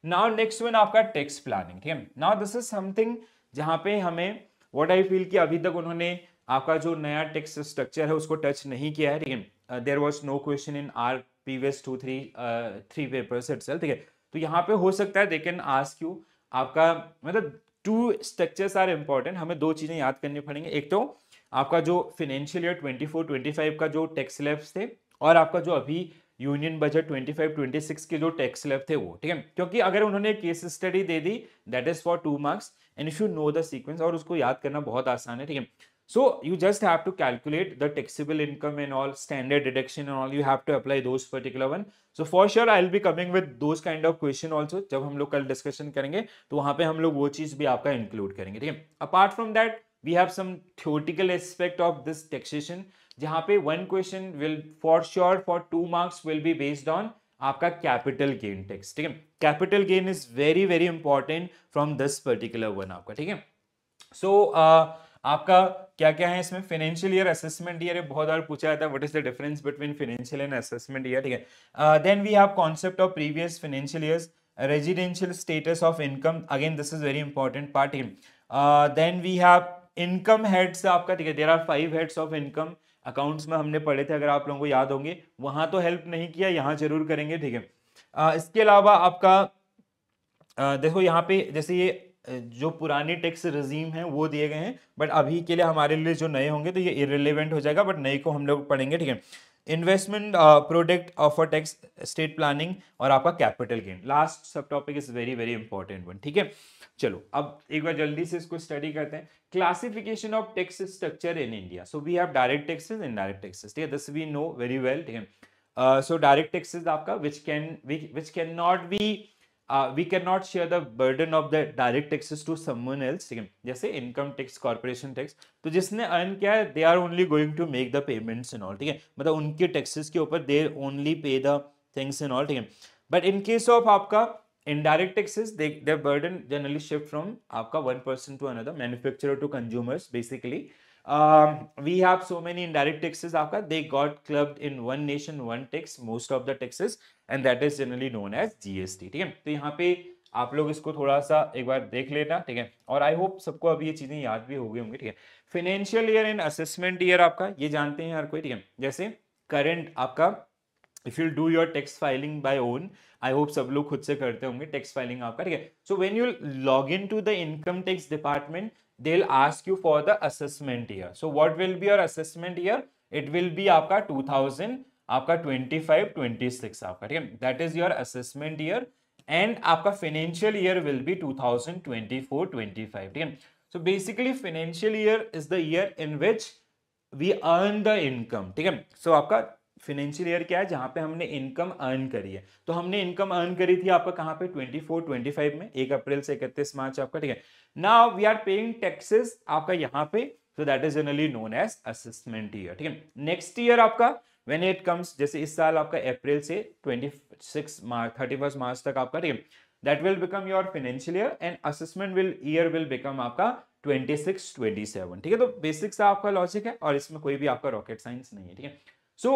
Now next one आपका tax planning, ठीक है। नाउ दिस इज समथिंग जहां पे हमें व्हाट आई फील कि अभी तक उन्होंने आपका जो नया टैक्स स्ट्रक्चर है उसको टच नहीं किया है, ठीक है। There was no question in our previous 3 papers itself, ठीक है। तो यहाँ पे हो सकता है दे कैन आस्क यू, आपका मतलब टू स्ट्रक्चर्स आर इंपॉर्टेंट, हमें दो चीजें याद करनी पड़ेंगे। एक तो आपका जो फाइनेंशियल ईयर 24-25 का जो टैक्स स्लैब्स थे, और आपका जो अभी यूनियन बजट 25-26 के जो टैक्स स्लैब थे वो, ठीक है। क्योंकि अगर उन्होंने case study they the that is for 2 marks and if you know the sequence, और उसको याद करना बहुत आसान है, ठीक है। So you just have to calculate the taxable income and all, standard deduction and all. You have to apply those particular one. So for sure I'll be coming with those kind of question also. जब हम लोग कल discussion करेंगे तो वहां पे हम लोग वो चीज भी आपका इंक्लूड करेंगे, ठीक है। Apart from that we have some theoretical aspect of this taxation, जहां पे one question will for sure for 2 marks will be based on आपका कैपिटल गेन टैक्स, ठीक है। Capital gain is very very important from this particular one आपका, ठीक है। So आपका क्या क्या है इसमें, फाइनेंशियल ईयर, असेसमेंट ईयर, बहुत बार पूछा जाता है what is the difference between financial and assessment year, ठीक है। Then we have concept of previous financial years, residential status of income, again this is very important part, ठीक है। Then we have income heads आपका, ठीक है। There are 5 heads of income, accounts में हमने पढ़े थे, अगर आप लोगों को याद होंगे, वहां तो हेल्प नहीं किया, यहाँ जरूर करेंगे, ठीक है। इसके अलावा आपका देखो यहाँ पे जैसे ये जो पुरानी टैक्स रजीम है वो दिए गए हैं, बट अभी के लिए हमारे लिए जो नए होंगे तो ये इररिलेवेंट हो जाएगा, बट नए को हम लोग पढ़ेंगे, ठीक है। Investment product offer tax, state planning, और आपका कैपिटल गेन, लास्ट सब topic is very very important one, ठीक है। चलो अब एक बार जल्दी से इसको स्टडी करते हैं। Classification of tax structure in India, so we have direct taxes, indirect taxes, ठीक है, this we know very well, ठीक है। सो डायरेक्ट टैक्सेस आपका which cannot be we cannot share the burden of the direct taxes to someone else, ठीक है। जैसे income tax, corporation tax, तो जिसने अर्न किया है they are only going to make the payments in all, ठीक है। मतलब उनके टैक्सेस के ऊपर they only pay the things in all, ठीक है। बट इन केस ऑफ आपका indirect taxes, their burden generally shift from आपका one person to another, manufacturer to consumers basically. We have so many indirect taxes आपका, they got clubbed in one nation one tax, most of the taxes, and that is generally known as GST, ठीक है। तो यहाँ पे आप लोग इसको थोड़ा सा एक बार देख लेना, ठीक है। और आई होप सबको अब ये चीजें याद भी हो गई होंगी, ठीक है। Financial year and assessment year आपका ये जानते हैं हर कोई, ठीक है। जैसे करंट आपका if you do your tax filing by own, I hope सब लोग खुद से करते होंगे टैक्स फाइलिंग आपका, ठीक है। So when you log in to the income tax department, they will ask you for the assessment year. So what will be your assessment year, it will be आपका 2000 आपका 25-26 आपका, ठीक है, that is your assessment year. And आपका financial year will be 2024-25, ठीक है। So basically financial year is the year in which we earn the income, ठीक है। सो आपका फाइनेंशियल ईयर क्या है, जहां पे हमने इनकम अर्न करी है। तो हमने इनकम अर्न करी थी आपका कहां पे, 24-25 में, 1 अप्रैल से 31 मार्च आपका, ठीक है। Now we are paying taxes आपका यहाँ पे, so that is generally known as assessment year, ठीक है। नेक्स्ट ईयर आपका व्हेन इट कम्स, जैसे इस साल आपका अप्रैल से 26 मार्च 31 मार्च तक आपका, ठीक है, that will become your financial year, and assessment year will become आपका 26-27, ठीक है। तो बेसिक सा आपका लॉजिक है, और इसमें कोई भी आपका रॉकेट साइंस नहीं है, ठीक है। So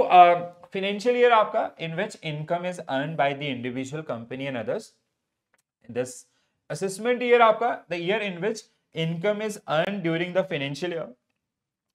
financial year आपका in which income is earned by the individual company and others. This assessment year आपका the year in which income is earned during the financial year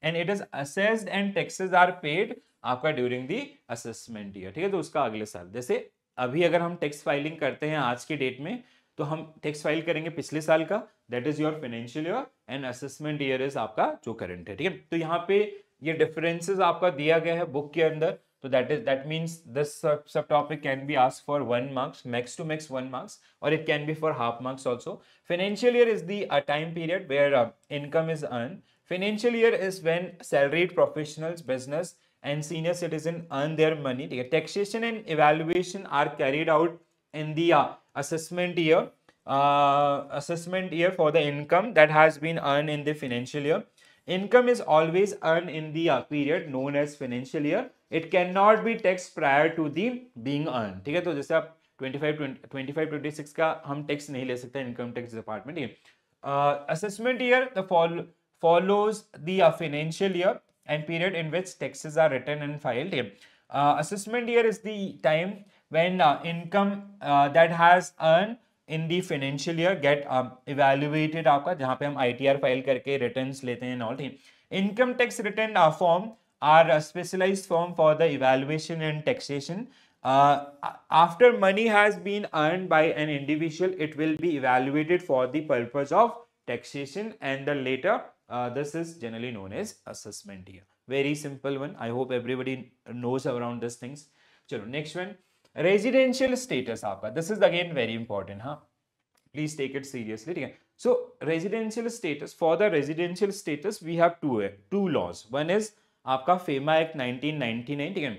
and it is assessed and taxes are paid आपका during the assessment year, ठीक है। तो उसका अगले साल, जैसे अभी अगर हम टैक्स फाइलिंग करते हैं आज के डेट में, तो हम टैक्स फाइल करेंगे पिछले साल का, that is your financial year, and assessment year is आपका जो करंट है, ठीक है। तो यहाँ पे ये डिफरेंसेस आपका दिया गया है बुक के अंदर, तो दैट मींस दिस सब topic can be asked for 1 marks, max to max 1 marks, और it can be for half marks also. Financial year is the time period where income is earn. Financial year is when salaried professionals, business and senior citizen earn their money, ठीक है। taxation and evaluation are carried out in the assessment year for the income that has been earned in the financial year. Income is always earned in the period known as financial year. It cannot be taxed prior to the being earned, ठीक है। तो जैसे आप 25-26 का हम tax नहीं ले सकते इनकम टैक्स डिपार्टमेंट, ठीक है। Assessment year the follows the financial year and period in which taxes are written and filed. Assessment year is the time when income that has earned in the financial year get evaluated आपका, जहां पे हम ITR file करके returns लेते हैं all. Income tax return form are specialised form for the evaluation and taxation. After money has been earned by an individual, it will be evaluated for the purpose of taxation, and the later this is generally known as assessment here. Very simple one. I hope everybody knows around these things. चलो next one, residential status आपका. This is again very important, हाँ. Please take it seriously, ठीक है. So residential status, for the residential status we have two laws. One is आपका FEMA Act 1999, ठीक है,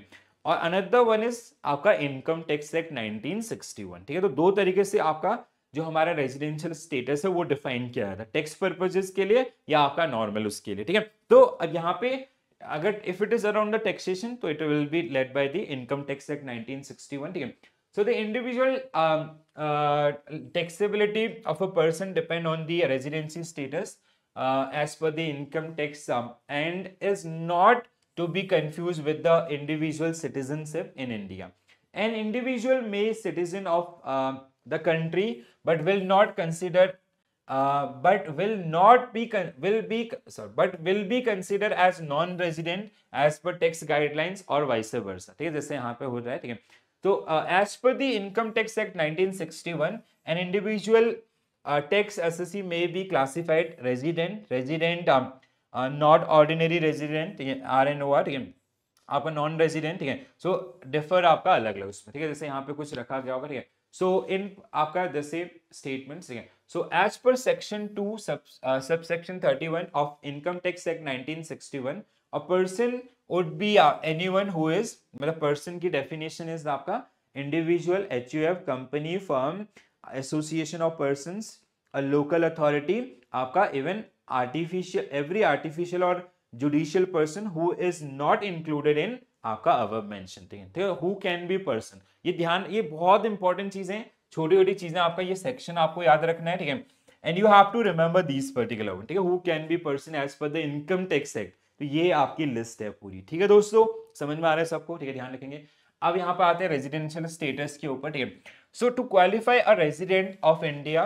और another one is आपका income tax act 1961, ठीक है. तो दो तरीके से आपका जो हमारा रेजिडेंशियल स्टेटस है वो डिफाइन किया जाता है, टैक्स पर्पसेस के लिए या आपका नॉर्मल उसके लिए, ठीक है. तो अब यहाँ पे अगर if it is around the taxation तो it will be led by the income tax act 1961, ठीक है. So the individual taxability of a person depend on the residency status as per the income tax and is not to be confused with the individual citizenship in India. An individual may citizen of the country but will not consider but will be considered as non-resident as per tax guidelines or vice versa, ठीक है, जैसे यहाँ पे हो रहा है, ठीक है. तो as per the Income Tax Act 1961, an individual tax assessee may be classified resident, not ordinary resident, RNOR, ठीक है, आपका नॉन रेजिडेंट, ठीक है. सो डिफर आपका अलग अलग उसमें, ठीक है, जैसे यहाँ पे कुछ रखा गया होगा, ठीक है. सो इन आपका जैसे स्टेटमेंट्स, ठीक है. So as per section 2 subsection 31 of income tax act 1961, a person would be anyone who is, मतलब पर्सन की डेफिनेशन इज आपका individual, HUF, company, firm, association of persons, a local authority, आपका इवन आर्टिफिशियल, एवरी आर्टिफिशियल और judicial person who is not included in आपका above mention, ठीक है. Who can be person, ये ध्यान, ये बहुत इंपॉर्टेंट चीजें, छोटी छोटी चीजें, आपका ये सेक्शन आपको याद रखना है, ठीक है. And you have to remember these particular, ठीक है. Who can be person as per the income tax act, तो ये आपकी लिस्ट है पूरी, ठीक है दोस्तों, समझ में आ रहा है सबको, ठीक है, ध्यान रखेंगे. अब यहाँ पे आते हैं रेजिडेंशियल स्टेटस के ऊपर, ठीक है. So to qualify a resident of India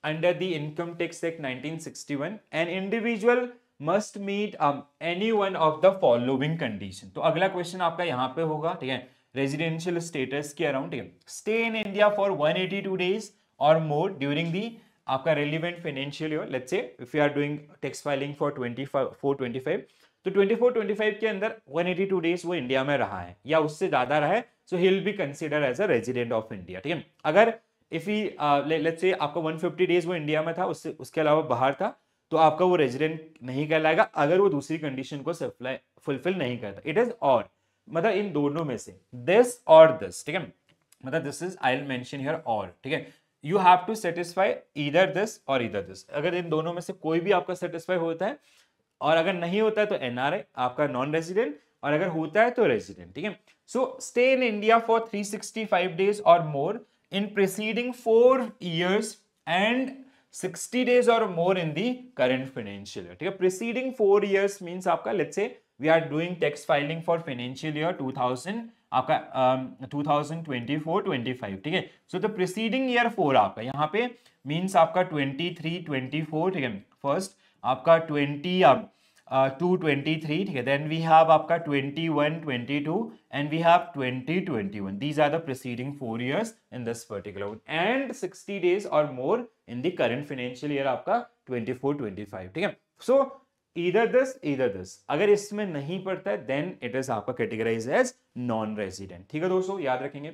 under the income tax act 1961, an individual must meet any one of the following condition. तो अगला क्वेश्चन आपका यहाँ पे होगा, ठीक है, रेजिडेंशियल स्टेटस के अराउंड, ठीक है. Stay in India for 182 days और मोर ड्यूरिंग दी आपका relevant financial year. Let's say if you are doing tax filing for 24-25, तो 24-25 के अंदर 182 डेज वो इंडिया में रहा है या उससे ज्यादा रहा है, so he will be considered as a resident of India, ठीक है. अगर इफ ही लेट्स से आपका 150 डेज वो इंडिया में था, उसके अलावा बाहर था, तो आपका वो रेजिडेंट नहीं कहलाएगा अगर वो दूसरी कंडीशन को फुलफिल नहीं करता. इट इज और, मतलब इन दोनों में से दिस और दिस, ठीक है, मतलब this is I will mention here और, ठीक है. You have to satisfy either this और ईदर दिस. अगर इन दोनों में से कोई भी आपका सेटिस्फाई होता है और अगर नहीं होता है तो NRI आपका नॉन रेजिडेंट, और अगर होता है तो रेजिडेंट, ठीक है. So stay in India for 365 days और more in preceding 4 years and 60 days और more in the current financial year, ठीक है. प्रीसीडिंग 4 years मींस आपका let's say we are doing tax filing for financial year 2000 आपका 2024-25, ठीक है. So the preceding year 4 आपका यहाँ पे मींस आपका 23-24, ठीक है. फर्स्ट आपका 22-23, ठीक है. देन वी हैव आपका 21-22 and we have 20-21. These are the preceding 4 years in this particular and 60 days और more in the current financial year आपका 24-25, ठीक है. सो ईदर दिस, अगर इसमें नहीं पड़ता है देन इट इज आपका कैटेगराइज एज नॉन रेजिडेंट, ठीक है दोस्तों, याद रखेंगे.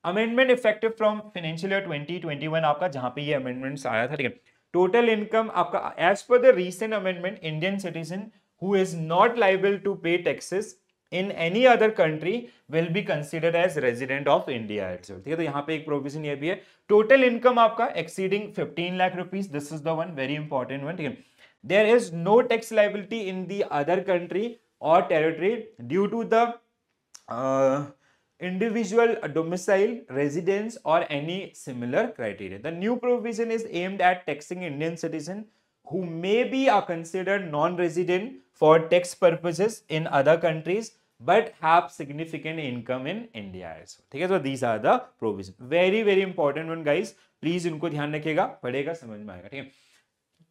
Amendment effective from financial year 2021 आपका, जहां पे ये अमेंडमेंट्स आया था, ठीक है. टोटल इनकम आपका as per the recent amendment, Indian citizen who is not liable to pay taxes in any other country will be considered as resident of India itself, ठीक है. तो यहाँ पे एक प्रोविजन ये भी है, टोटल इनकम आपका exceeding 15 lakh rupees, this is the one very important one, ठीक है. There is no tax liability in the other country or territory due to the individual domicile, residence or any similar criteria. The new provision is aimed at taxing Indian citizens who may be considered non-resident for tax purposes in other countries but have significant income in India as well. ठीक है, so these are the provision. Very very important one guys, please इनको ध्यान रखिएगा, पढ़ेगा समझ में आएगा. ठीक है.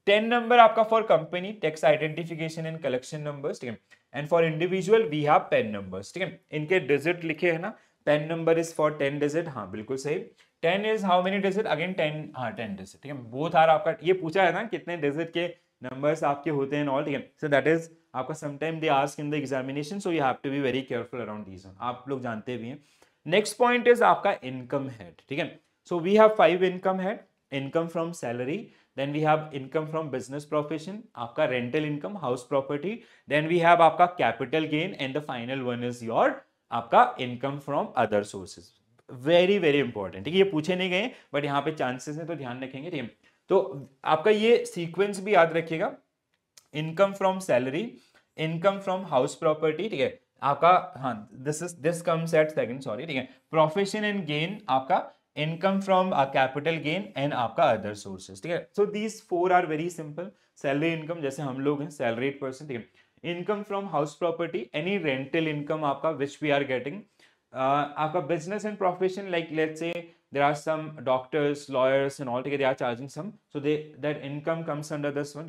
10 नंबर आपका for company tax identification and collection numbers. ठीक है. And for individual we have PAN numbers. ठीक है, इनके डिजिट लिखे है ना. PAN number is for 10 digit. हाँ बिल्कुल सही. 10 is how many digit, again 10. हाँ 10 डिजिट. ठीक है, बोथ आर आपका, ये पूछा है ना कितने डिजिट के नंबर्स आपके होते हैं ऑल. ठीक है, सो दैट इज आपका sometime they ask in the examination, so you have to be very careful around these one, आप लोग जानते भी हैं. नेक्स्ट पॉइंट इज आपका इनकम हेड. ठीक है, so we have 5 income head. Income from salary, then we have income from business profession, आपका rental income, house property, then we have आपका capital gain, and the final one is your आपका income from other sources. very very important. ठीक है, ये पूछे नहीं गए but यहाँ पे चांसेस हैं तो ध्यान रखेंगे. ठीक है, तो आपका ये सीक्वेंस भी याद रखिएगा. Income from salary, income from house property. ठीक है, आपका हाँ this comes at second, sorry. ठीक है, प्रोफेशन एंड गेन, आपका income from capital gain and आपका अदर सोर्सेज. ठीक है, so these 4 are very simple. Salary income, जैसे हम लोग हैं सैलरीड पर्सन. ठीक है, income from house property, any rental income आपका विच वी आर गेटिंग. आपका business and profession, like let's से there are some doctors, lawyers and all, they are charging some, so that income comes under this one.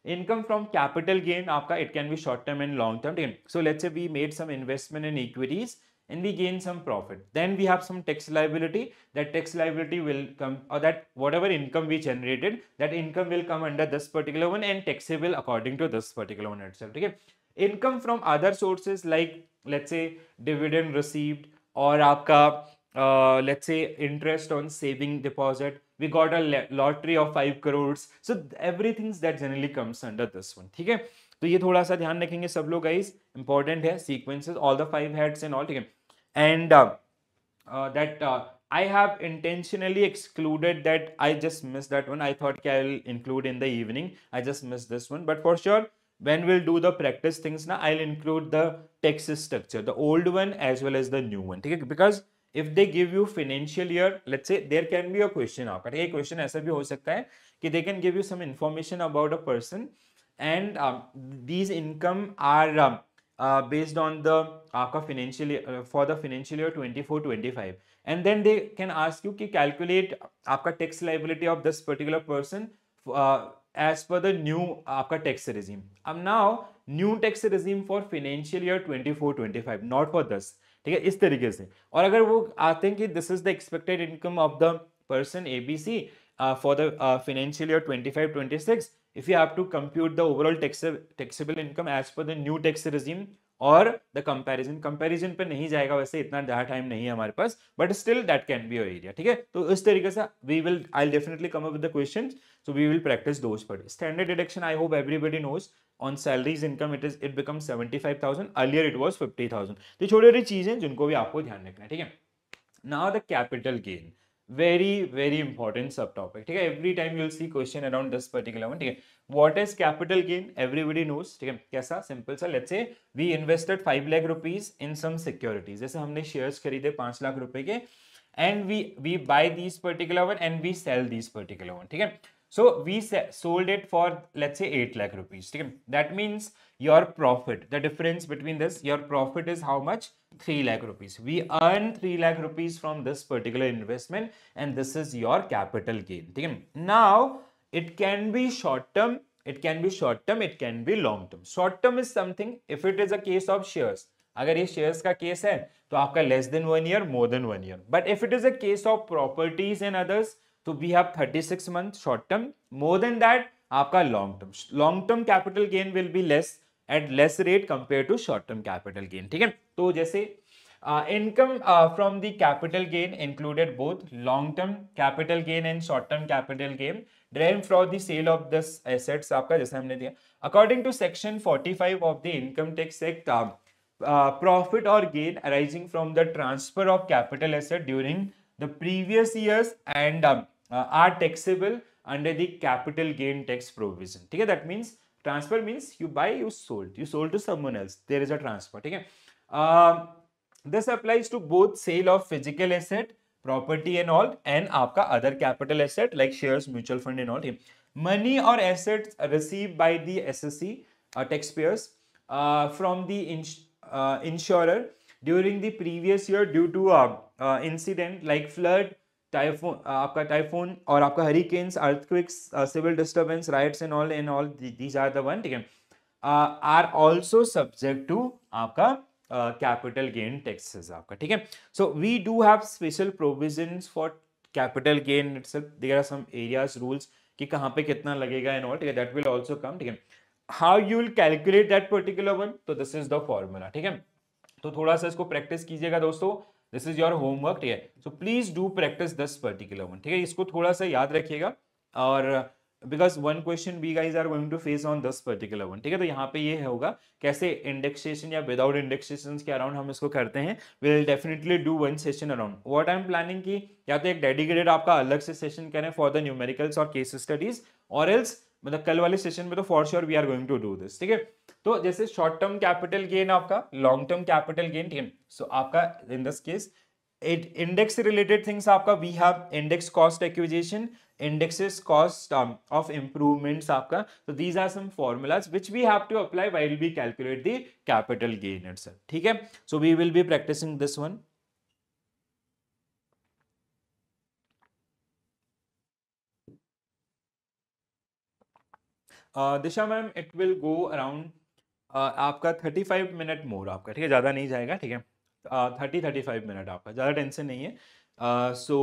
Income from capital gain आपका, it can be short term and long term. So let's say we made some investment in equities and we gain some profit, then we have some tax liability. That tax liability will come, or that whatever income we generated, that income will come under this particular one and taxable according to this particular one itself. Okay, income from other sources, like let's say dividend received, or आपका let's say interest on saving deposit, we got a lottery of 5 crores, so everything that generally comes under this one. ठीक है, तो ये थोड़ा सा ध्यान रखेंगे सब लोग गाइस, इंपॉर्टेंट है sequences, all the 5 heads and all. ठीक है, and that I have intentionally excluded that. I just missed that one. I thought I will include in the evening. I just missed this one, but for sure when we'll do the practice things now, I'll include the text structure, the old one as well as the new one. ठीक है, because if they give you financial year, let's say there can be a question आपका. ठीक है, question ऐसा भी हो सकता है कि they can give you some information about a person, and these income are based on the आपका financial year, for the financial year 24-25, and then they can ask you कि calculate आपका tax liability of this particular person as per the new आपका tax regime. अब now new tax regime for financial year 24-25, not for this. ठीक है, इस तरीके से. और अगर वो आते हैं कि this is the expected income of the person ABC for the financial year 25-26, if you have to compute the overall taxable income as per the new tax regime, और द कंपैरिजन पे नहीं जाएगा, वैसे इतना ज़्यादा टाइम नहीं है हमारे पास, but still that can be your area. ठीक है, तो इस तरीके से we will, I will definitely come up with the questions, so we will practice those per. Standard deduction, I hope everybody knows, on salaries income it becomes 75,000, earlier it was 50,000. तो छोटी छोटी चीजें जिनको भी आपको ध्यान रखना है. ठीक है, now the capital gain, very very important subtopic. ठीक है, every time you'll see question around this particular one. ठीक है, what is capital gain, everybody knows. ठीक है, कैसा, simple सा. let's say we invested 5 lakh rupees in some securities, जैसे हमने shares खरीदे 5 लाख रुपए के, and we buy these particular one and we sell these particular one. ठीक है, so we sold it for let's say 8 lakh rupees. ठीक है, that means your profit, the difference between this, your profit is how much, 3 lakh rupees. We earn 3 lakh rupees from this particular investment, and this is your capital gain. ठीक है, now it can be short term, it can be short term, it can be long term. Short term is something if it is a case of shares, अगर ये shares का case है तो आपका less than 1 year, more than 1 year. But if it is a case of properties and others, तो we have 36 months short term, more than that आपका long term. Long term capital gain will be less at less rate compared to short term capital gain. ठीक है, तो जैसे income from the capital gain included both long term capital gain and short term capital gain derived from the sale of this assets आपका, जैसे हमने दिया according to section 45 of the income tax act, profit or gain arising from the transfer of capital asset during the previous years and are taxable under the capital gain tax provision. ठीक है, that means transfer means you buy, you sold to someone else, there is a transfer. ठीक है, this applies to both sale of physical asset, property and all, and आपका other capital asset like shares, mutual fund and all. Money or assets received by the SSC taxpayers from the insurer during the previous year due to incident like flood, typhoon, आपका typhoon और आपका hurricanes, earthquakes, civil disturbance, riots and all these are the one, ठीक है, are also subject to आपका capital gain taxes आपका, ठीक है. So we do have special provisions for capital gain itself. There are some areas rules कि कहाँ पे कितना लगेगा and all, ठीक है, that will also come, ठीक है. How you will calculate that particular one, तो this is the formula, ठीक है. तो थोड़ा सा इसको प्रैक्टिस कीजिएगा दोस्तों. दिस इज योर होमवर्क, ठीक है. So please do practice this particular one, ठीक है. इसको थोड़ा सा याद रखिएगा, और because one question we guys are going to face on this particular one, ठीक है. तो यहाँ पे ये होगा कैसे इंडेक्सेशन या विदाउट इंडेक्सेशन के अराउंड हम इसको करते हैं. Will definitely do one session around. What I am planning की या तो एक डेडिकेटेड आपका अलग से सेशन करें फॉर द न्यूमेरिकल्स और केस स्टडीज, और एल्स मतलब कल वाले सेशन में तो for sure we are going to do this, ठीक है. तो जैसे शॉर्ट टर्म कैपिटल गेन आपका, लॉन्ग टर्म कैपिटल गेन, ठीक है. सो आपका in this case index related things आपका we have index cost acquisition, indexes cost of improvements आपका. So these are some formulas which we have to apply while we calculate the capital gain itself, ठीक है. So we will be practicing this one. Disha ma'am it will go around आपका 35 minute मोर आपका, ठीक है, ज़्यादा नहीं जाएगा, ठीक है. 35 मिनट आपका, ज़्यादा टेंशन नहीं है. सो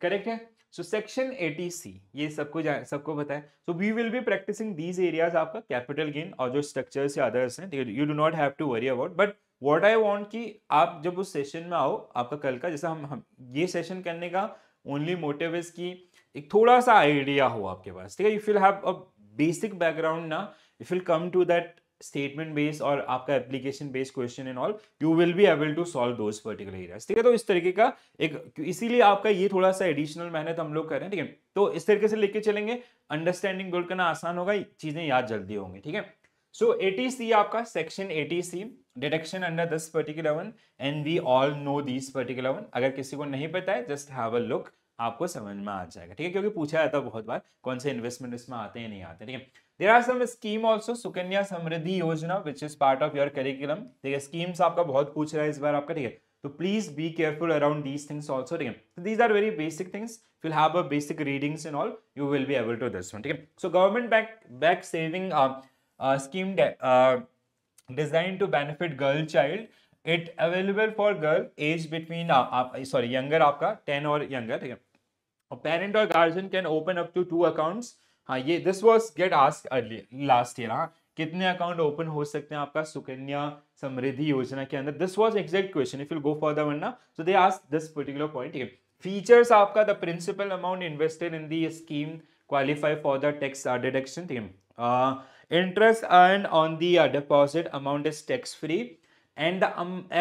करेक्ट है. सो सेक्शन 80C ये सबको पता है. So we will be practicing these areas आपका कैपिटल गेन और जो स्ट्रक्चर्स या अदर्स हैं, ठीक है. You do not have to worry about, but what I want कि आप जब उस सेशन में आओ आपका कल का, जैसा हम ये सेशन करने का ओनली मोटिव इज कि एक थोड़ा सा आइडिया हो आपके पास, ठीक है. If you have a basic background ना, if you come to that statement based और आपका application based question and all, you will be able to solve those particular areas, ठीक है. तो इस तरीके का एक, इसीलिए आपका ये थोड़ा सा एडिशनल मेहनत हम लोग कर रहे हैं, ठीक है. तो इस तरीके से लेके चलेंगे, अंडरस्टैंडिंग बिल्ड करना आसान होगा, चीजें याद जल्दी होंगी, ठीक है. सो 80C आपका section 80C deduction under this particular one, and we all know this particular one. अगर किसी को नहीं पता है जस्ट हैव अ लुक, आपको समझ में आ जाएगा, ठीक है. क्योंकि पूछा जाता है बहुत बार कौन से इन्वेस्टमेंट इसमें आते हैं नहीं आते, ठीक है. There are some scheme also, Sukanya Samriddhi Yojana which is part of your curriculum, ठीक है. स्कीम्स आपका बहुत पूछ रहा है इस बार आपका, ठीक है. तो please be careful around these things also, ठीक है. So these are very basic things. If you'll have a basic readings and all, you will be able to this one, ठीक है. So government back saving scheme designed to benefit girl child, it available for girl age between younger आपका 10 और younger, ठीक है. Parent or guardian can open up to 2 accounts. हाँ, ये this was get asked early last year. हाँ, कितने account open हो सकते हैं आपका सुकन्या समृद्धि योजना के अंदर. This was exact question if you go for the one ना. So they asked this particular point, ठीक है. फीचर्स आपका the principal amount invested in the scheme qualify for the tax deduction, ठीक है. Interest earn on the deposit amount is tax free, and the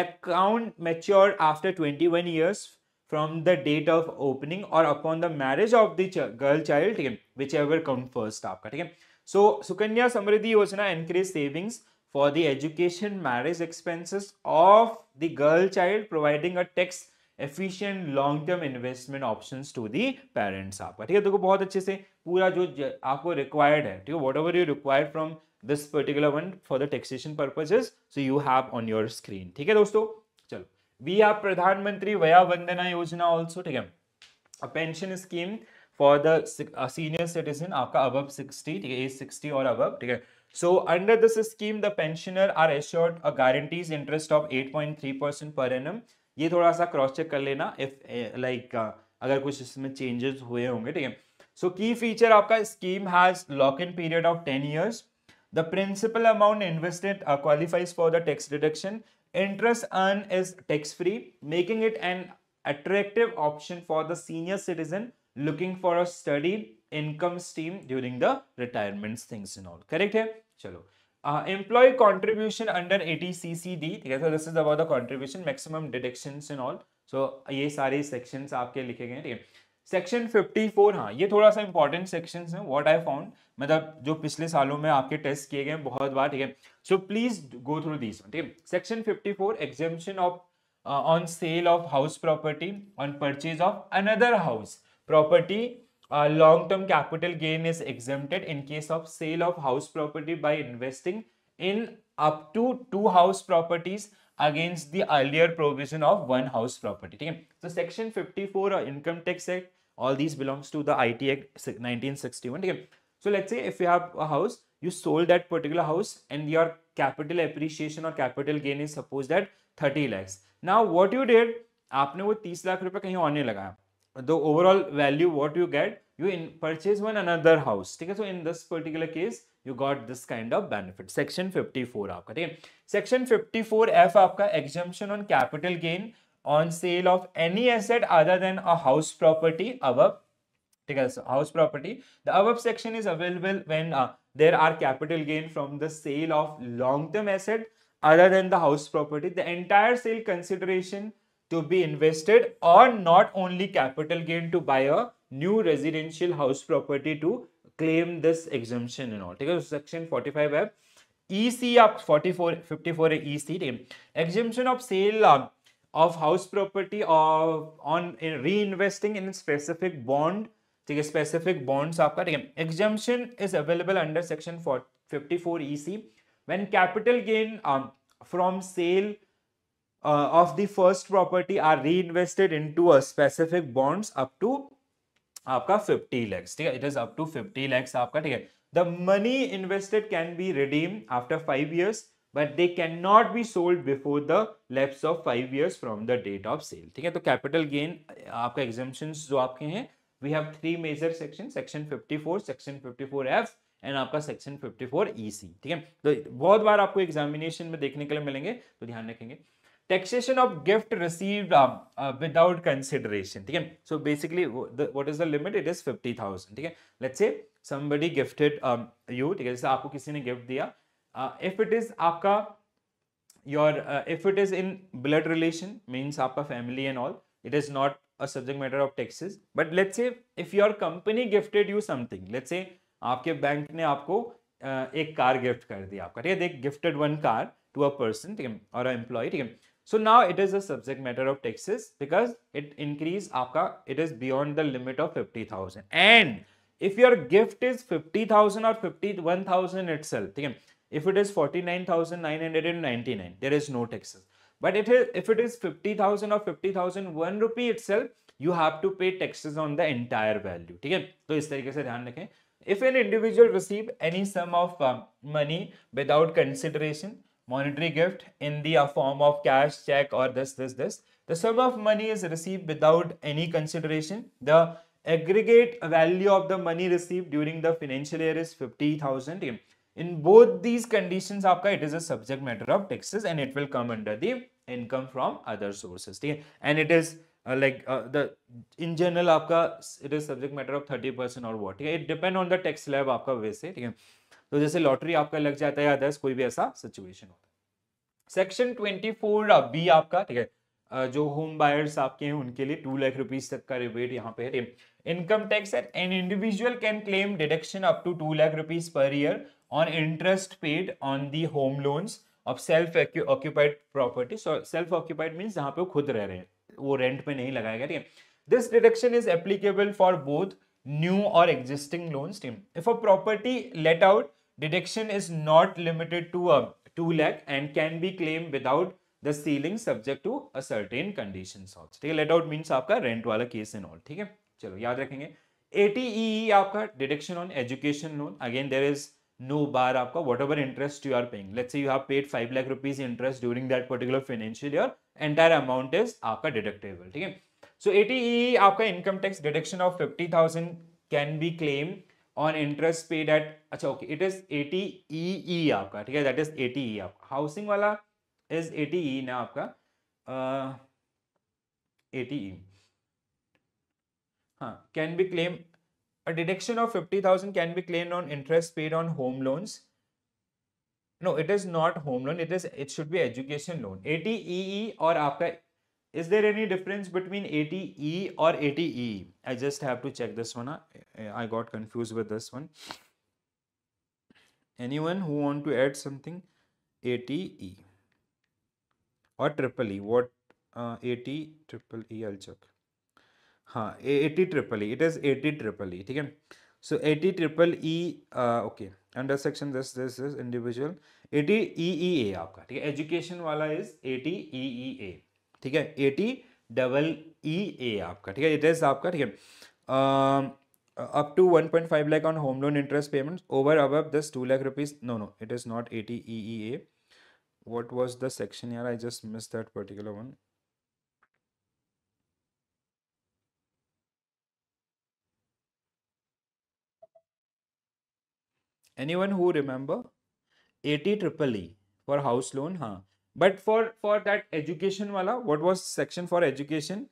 account mature after 21 years from the date of opening or upon the marriage of the girl child, ठीक है, whichever come first आपका, ठीक है. So Sukanya Samriddhi Yojana encourage savings for the education marriage expenses of the girl child, providing a tax efficient long term investment options to the parents आपका, ठीक है. देखो बहुत अच्छे से पूरा जो आपको required है, ठीक है, whatever you required from this particular one for the taxation purposes, so you have on your screen, ठीक है दोस्तों. चलो, वी हैव प्रधानमंत्री वया वंदना योजना ऑल्सो, ठीक है. A pension scheme for the senior citizen आपका अबव 60, ठीक है, एज 60 और अबव, ठीक है. So under this scheme the pensioner are assured a guarantees interest of 8.3% per annum. ये थोड़ा सा क्रॉस चेक कर लेना इफ लाइक अगर कुछ इसमें चेंजेस हुए होंगे, ठीक है. सो की फीचर आपका scheme has lock in period of 10 years. The principal amount invested qualifies for the tax deduction. Interest earned is tax free, making it an attractive option for the senior citizen looking for a steady income stream during the retirement things and all. Correct है. चलो, employee contribution under 80CCD, ठीक है. So this is about the contribution, maximum deductions and all. So ये सारे sections आपके लिखे गए हैं, ठीक है. सेक्शन 54, हाँ ये थोड़ा सा इंपॉर्टेंट सेक्शंस हैं व्हाट आई फाउंड, मतलब जो पिछले सालों में आपके टेस्ट किए गए बहुत बार, ठीक है. So please go through this, ठीक है. Section 54 exemption of on sale of house property on purchase of another house property, long term capital gain is exempted in case of sale of house property by investing in up to 2 house properties against the earlier provision of 1 house property. ठीक है, so section 54 और income tax act, all these belongs to the IT Act 1961. ठीक है, so let's say if you have a house, you sold that particular house and your capital appreciation or capital gain is supposed at 30 lakhs. Now what you did, आपने वो 30 लाख रुपए कहीं और नहीं लगाया. The overall value what you get, you purchase one another house. ठीक है, so in this particular case you got this kind of benefit. Section 54 आपका, ठीक है. Section 54F आपका exemption on capital gain on sale of any asset other than a house property above. ठीक है, so house property. The above section is available when there are capital gain from the sale of long-term asset other than the house property. The entire sale consideration to be invested or not only capital gain to buy a new residential house property to claim this exemption and all. ठीक है, section 45 है. EC आप 54 है EC. ठीक है, exemption of sale of house property on reinvesting in specific bond. ठीक है, specific bonds आपका. ठीक है, exemption is available under section 54 EC when capital gain from sale of the first property are reinvested into a specific bonds up to आपका 50 lakhs. ठीक है, it is up to 50 lakhs आपका. ठीक है, the money invested can be redeemed after 5 years but they cannot be sold before the lapse of 5 years from the date of sale. ठीक है, तो capital gain आपका exemptions जो आपके हैं, we have 3 major sections, section 54, section 54F and आपका section 54 EC. ठीक है, तो बहुत बार आपको एग्जामिनेशन में देखने के लिए मिलेंगे, तो ध्यान रखेंगे. Taxation of gift received without consideration. ठीक है, so basically what is the limit? It is 50,000. ठीक है, let's say somebody gifted you. ठीक है, जैसे आपको किसी ने गिफ्ट दिया, if it is आपका your if it is in blood relation, means आपका family and all, it is not a subject matter of taxes. But let's say if your company gifted you something, let's say आपके bank ने आपको एक car gift कर दिया आपका. ठीक है, they gifted one car to a person, ठीक है, or an employee. ठीक है, so now it is a subject matter of taxes because it increase आपका, it is beyond the limit of 50,000. And if your gift is 50,000 or 51,000 itself, ठीक है, if it is 49,999, there is no taxes. But if it is 50,000 or 50,001 rupee itself, you have to pay taxes on the entire value. ठीक है, तो इस तरीके से ध्यान रखें. If an individual receive any sum of money without consideration, monetary gift in the form of cash, check or this, the sum of money is received without any consideration. The aggregate value of the money received during the financial year is 50,000. In both these conditions, आपका it is a subject matter of taxes and it will come under the income from other sources. ठीक है, and it is the in general आपका it is subject matter of 30% or what. ठीक है, it depend on the tax slab आपका वैसे. ठीक है, तो जैसे लॉटरी आपका लग जाता है या अदर्स कोई भी ऐसा सिचुएशन होता है. सेक्शन 24B आपका. ठीक है, जो होम बायर्स आपके हैं उनके लिए 2 लाख रुपीज तक का रिबेट यहाँ पे है. Income tax at an individual can claim deduction up to 2 lakh rupees per year on interest paid on the home loans of self occupied property. Self occupied means जहाँ पे वो खुद रह रहे हैं, वो रेंट पे नहीं लगाएगा. ठीक है, this deduction is applicable for both new और existing loans. If a property let out, deduction is not limited to 2 lakh and can be claimed without the ceiling subject to a certain conditions also. ठीक है, let out means आपका rent वाला case and all. ठीक है, चलो याद रखेंगे. ATEE आपका deduction on education loan. Again there is no bar आपका, whatever interest you are paying. Let's say you have paid 5 lakh rupees interest during that particular financial year, entire amount is आपका deductible. ठीक है, so ATEE आपका income tax deduction of 50,000 can be claimed on interest paid at, अच्छा okay, it is ATEE आपका. ठीक है, that is ATEE आपका. Housing वाला is ATEE ना आपका, ATEE. हाँ, can be claimed, a deduction of 50,000 can be claimed on interest paid on home loans. No, it is not home loan, it should be education loan. ATEE और आपका, is there any difference between ATE or ATE? I just have to check this one. I got confused with this one. Anyone who want to add something? ATE or triple E? What AT triple E? I'll check. हाँ, AT triple E. It is AT triple E. ठीक है. So AT triple E. Okay. Under section this individual 80 EEA आपका, ठीक है, education वाला is 80 EEA, ठीक है, 80 double EA आपका, ठीक है, इट इज आपका, ठीक है, up to 1.5 lakh on home loan interest payments, over above this 2 lakh rupees. No, it is not 80 EEA. What was the section here? I just missed that particular one. Anyone who remember? 80 triple E for house loan, हाँ. But for that education wala, what was section for education?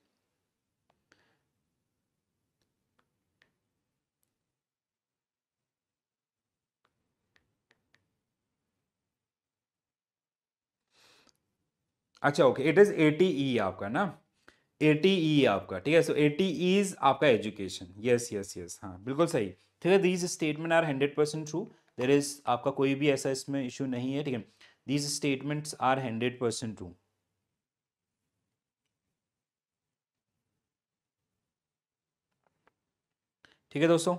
अच्छा, okay, it is 80E आपका ना, 80E आपका, ठीक है, so 80E is आपका education, yes yes yes, हाँ बिल्कुल सही, ठीक है, these statement are 100% true, there is आपका कोई भी ऐसा इसमें इशू नहीं है, ठीक है, दीज स्टेटमेंट्स आर 100% ट्रू। ठीक है दोस्तों,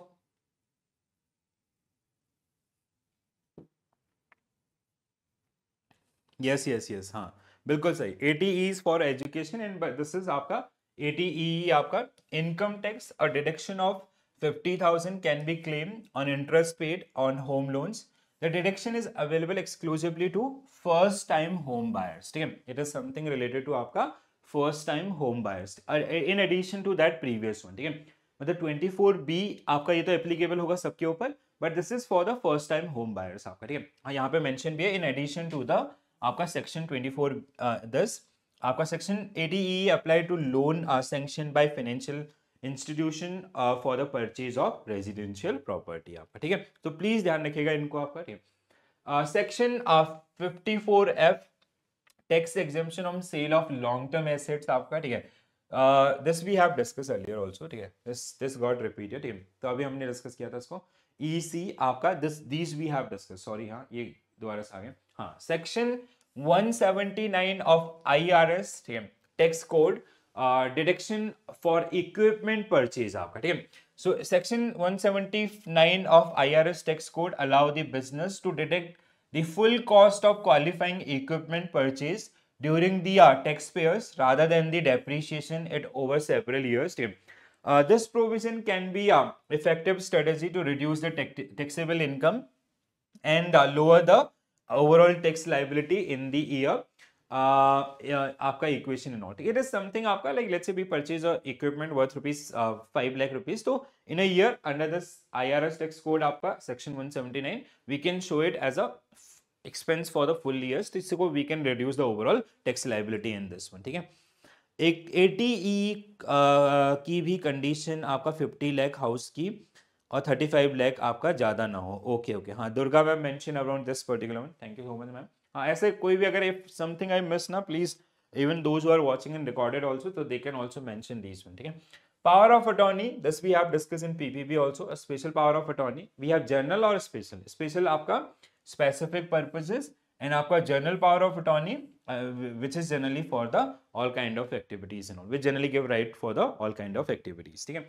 यस यस यस, हाँ बिल्कुल सही, 80E is for education and this is आपका 80E आपका income tax, a deduction of 50,000 can be claimed on interest paid on home loans. The deduction is available exclusively to first time home buyers, ठीक है, it is something related to आपका first time home buyers in addition to that previous one, ठीक है, मतलब 24B आपका ये तो applicable होगा सबके ऊपर, but this is for the first time home buyers आपका, ठीक है, हाँ यहाँ पे मेंशन भी है इन एडिशन टू द आपका सेक्शन 24 10 आपका section 80E apply to loan sanction by financial institution for the purchase of residential property आपका, ठीक है, तो प्लीज ध्यान रखिएगा इनको आपका, ठीक है, section 54F tax exemption on sale of long term assets आपका, ठीक है, this we have discuss earlier also, ठीक है, दिस गॉट रिपीटेड, ठीक है, तो अभी हमने डिस्कस किया था इसको, EC आपका this we have discuss, sorry, हाँ ये दोबारा से आ गया, हाँ, सेक्शन 179 ऑफ IRS, ठीक है, tax code, deduction for equipment purchase आपका, ठीक है, so section 179 of IRS tax code allow the business to deduct the full cost of qualifying equipment purchase during the taxpayers rather than the depreciation it over several years. This provision can be effective strategy to reduce the taxable income and lower the overall tax liability in the year. आपका equation not, it is something आपका like let's say we purchase a equipment worth rupees 5 lakh rupees, तो in a year under this IRS tax code आपका section 179 we can show it as a expense for the full years, तो इससे को we can reduce the overall tax liability in this one, ठीक है, एक 80E की भी condition आपका 50 लाख हाउस की और 35 लाख आपका ज्यादा ना हो, ओके ओके, हाँ Durga ma'am mention around this particular one, thank you so much ma'am, हाँ ऐसे कोई भी अगर इफ समथिंग आई मिस ना, please even those who are watching in recorded also, तो they can also mention this one, ठीक है, power of attorney this we have discuss in PPP also, a special power of attorney we have general और special, special आपका specific purposes and आपका general power of attorney which is generally for the all kind of activities and all, which generally give right for the all kind of activities, ठीक है,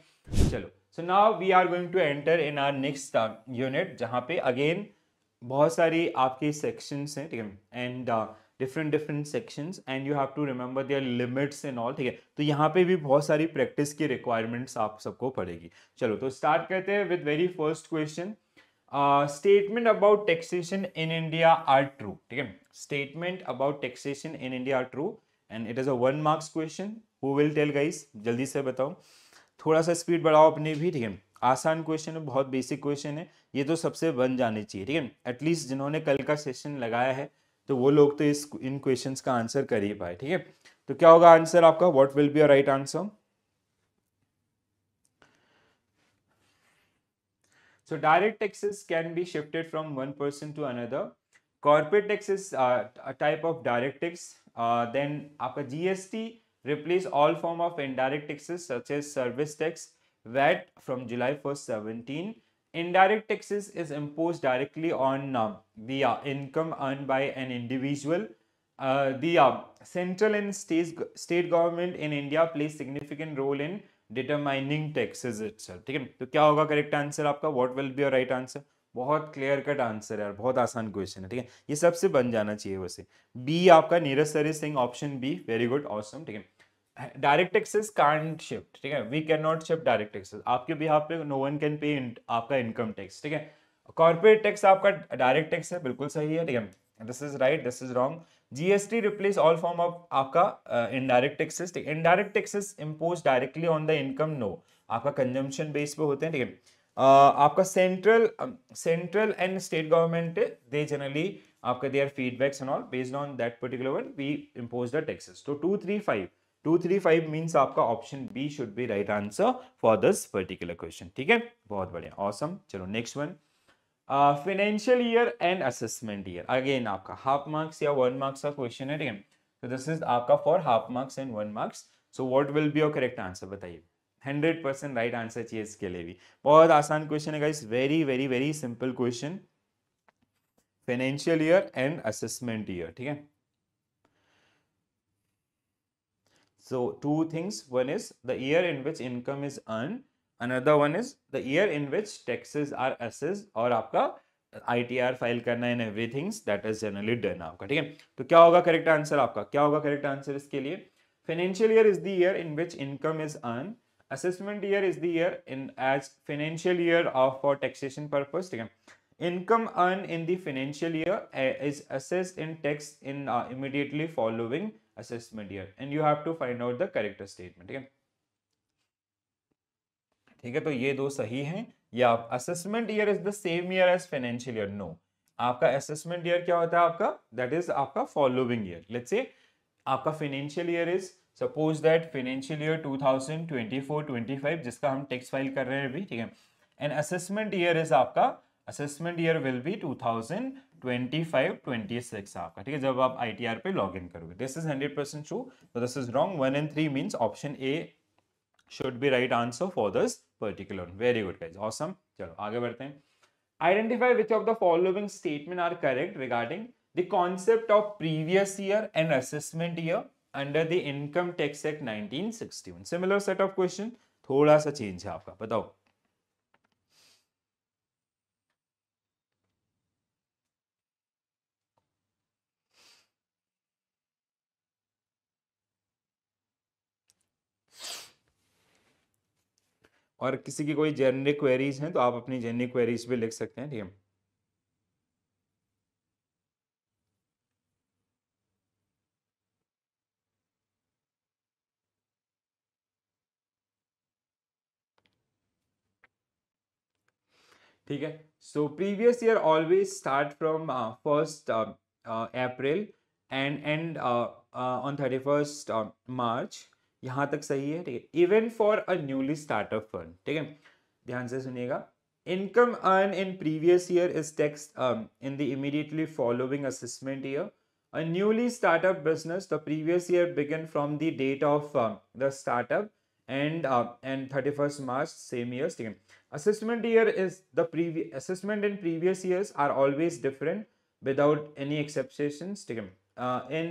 चलो, so now we are going to enter in our next unit, जहाँ पे again बहुत सारी आपकी sections हैं, ठीक है, and different sections and you have to remember their limits and all, ठीक है, तो यहाँ पे भी बहुत सारी practice की requirements आप सबको पड़ेगी, चलो तो start करते हैं with very first question. Statement about taxation in India are true, ठीक है, statement about taxation in India are true and it is a 1 marks question. Who will tell guys, जल्दी से बताओ, थोड़ा सा स्पीड बढ़ाओ अपनी भी, ठीक है, आसान क्वेश्चन है, बहुत बेसिक क्वेश्चन है, ये तो सबसे बन जाने चाहिए, ठीक है, एटलीस्ट जिन्होंने कल का सेशन लगाया है तो वो लोग तो इन क्वेश्चंस का आंसर कर ही पाए, ठीक है, तो क्या होगा आंसर आपका, what will be a right answer? So direct taxes can be shifted from one person to another. Corporate tax is a type of direct tax. Then आपका GST replace all form of indirect taxes such as service tax, VAT from July 1st 17. Indirect taxes is imposed directly on the income earned by an individual. The central and state government in India plays significant role in determining taxes itself, ठीक है, तो क्या होगा correct answer आपका, what will be your right answer, बहुत clear cut answer है यार, बहुत आसान क्वेश्चन है, ठीक है, ये सबसे बन जाना चाहिए वैसे। बी आपका Neeraj sir is saying option B, very good, awesome, ठीक है। डायरेक्ट टैक्सेस कांट शिफ्ट, ठीक है, we can not shift direct taxes, आपके बिहाफ पे नो वन कैन पे आपका इनकम टैक्स, ठीक है। कॉर्पोरेट टैक्स आपका डायरेक्ट टैक्स है, बिल्कुल सही है, ठीक है, this is right, this is wrong. GST replace all form of आपका इनडायरेक्ट टैक्सेस, ठीक है, indirect taxes impose directly on the income, no, आपका कंजम्पशन बेस पे होते हैं, ठीक है। आपका central and state government they generally आपका their feedbacks and all based on that particular one we impose the taxes. तो 235 मींस आपका option B should be right answer for this particular question, ठीक है, बहुत बढ़िया, ऑसम। चलो next one, financial year and assessment year, again आपका half marks या 1 marks का क्वेश्चन है, ठीक है, तो दिस इज आपका for half marks and 1 marks. So what will be your correct answer, बताइए। 100% राइट आंसर चाहिए इसके लिए भी, बहुत आसान क्वेश्चन है guys, very very very simple question, financial year and assessment year, ठीक है। So two things, one is the year in which income is earned, another one is the year in which taxes are assessed, और आपका ITR file करना and everything that is generally done आपका, ठीक है। तो क्या होगा करेक्ट आंसर आपका, क्या होगा करेक्ट आंसर इसके लिए, financial year is the year in which income is earn, assessment year is the year in as financial year of for taxation purpose, ठीक है। Income earned in the financial year is assessed in tax in immediately following assessment year, and you have to find out the correct statement, ठीक है, ठीक है। तो ये दो सही हैं, या assessment year is the same year as financial year, no, आपका असेसमेंट ईयर क्या होता है आपका, दैट इज आपका फॉलोइंग ईयर, लेट्स से आपका financial year is, suppose that financial year 2024-25 जिसका हम टैक्स फाइल कर रहे हैं अभी, ठीक है, एंड असेसमेंट ईयर इज आपका, असेसमेंट ईयर विल बी 2025-26 आपका, ठीक है, जब आप ITR पे लॉग इन करोगे, दिस इज 100% ट्रू, तो this is wrong, 1 and 3 means option A should be right answer for this particular one. Very good guys, awesome. चलो आगे बढ़ते हैं, identify which of the following statement are correct regarding the concept of previous year and assessment year under the Income Tax Act 1961. Similar set of question, थोड़ा सा change है आपका, बताओ। और किसी की कोई जेनरिक क्वेरीज हैं तो आप अपनी जेनरिक क्वेरीज भी लिख सकते हैं, ठीक है। ठीक है, so previous year always start from 1st April and and on 31st मार्च, यहाँ तक सही है, ठीक है। Even for a newly startup firm, ठीक है, ध्यान से सुनिएगा, income earn in previous year is taxed in the immediately following assessment year, a newly startup business, the previous year began from the date of the startup and 31st March same years, ठीक है। Assessment year is the previous assessment in previous years are always different without any exceptions, ठीक है। In